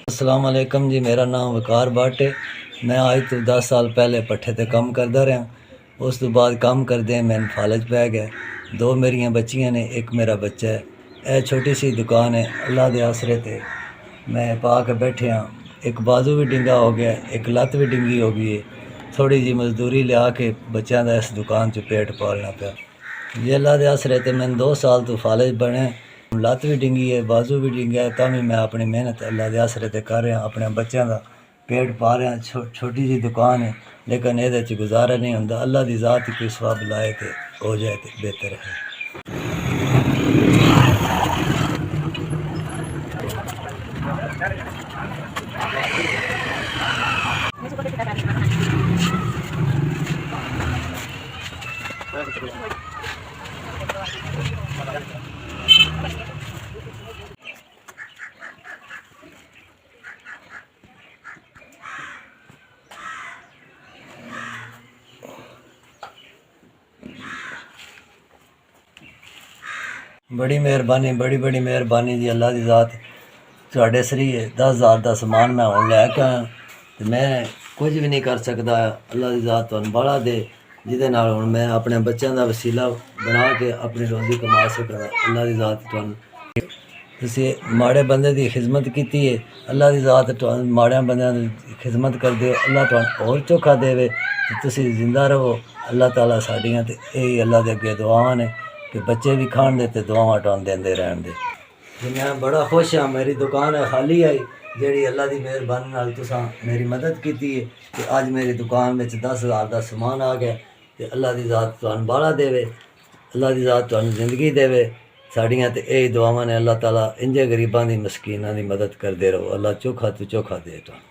अस्सलाम वालेकुम जी। मेरा नाम वकार भट्ट है। मैं आज तो 10 साल पहले पट्ठे ते कम करदा रहा। उस तो बाद कम करदे मैंने फालज पै गया। दो मेरियां बच्चियां ने, एक मेरा बच्चा है। यह छोटी सी दुकान है, अल्लाह के आसरे ते मैं पा के बैठे हाँ। एक बाजू भी डिंगा हो गया, एक लत्त भी डिंगी हो गई है। थोड़ी जी मजदूरी लिया के बच्चों का इस दुकान च पेट पालना पाया। ये अल्लाह के आसरे ते मैंने 2 साल तो फालज बने। लत्त भी डिंगी है, बाजू भी डिंगा है, तां भी मैं अपनी मेहनत अल्लाह के आसरे ते कर रहा। अपने बच्चों का पेट पा रहा। छोटी जी दुकान है, लेकिन ये गुजारा नहीं होंदा। अल्लाह की ज़ात ही कोई सवाब लाए तो हो जाए तो बेहतर है। बड़ी मेहरबानी, बड़ी बड़ी मेहरबानी जी अल्लाह की ज़ात तुहाडे सरी है। 10,000 का समान मैं हुण लैके आया तो मैं कुछ भी नहीं कर सकता। अल्लाह की ज़ात तुहानू बड़ा दे, जिहदे नाल हुण मैं अपने बच्चों का वसीला बना के अपनी रोज़ी कमा सकां। अल्लाह की ज़ात तुहानू तुसीं माड़े बंदे की खिदमत की है। अल्लाह की ज़ात तुहानू माड़े बंदे की खिदमत करदे हो, अल्लाह तुहानू होर चोखा देवे ते तुसीं जिंदा रहो। अल्लाह ताला साडियां ते यही अल्लाह दे अगे दुआवां ने कि बच्चे भी खाण दे ते दुआवां तुहानू देंदे रहण दे। ते मैं बड़ा खुश हाँ। मेरी दुकान है खाली आई, जेड़ी अल्लाह की मेहरबानी नाल तुसां मेरी मदद की है कि अज मेरी दुकान में 10,000 का समान आ गया। तो अल्लाह की ज़ात तुहानू बाड़ा देवे, अल्लाह की ज़ात तुहानू जिंदगी देवे। साड़ियाँ तो यही दुआवां ने। अल्लाह ताला इंजे गरीबां दी मस्कीनां दी मदद करदे रहो। अल्लाह चोखा तो चोखा दे तुहानू।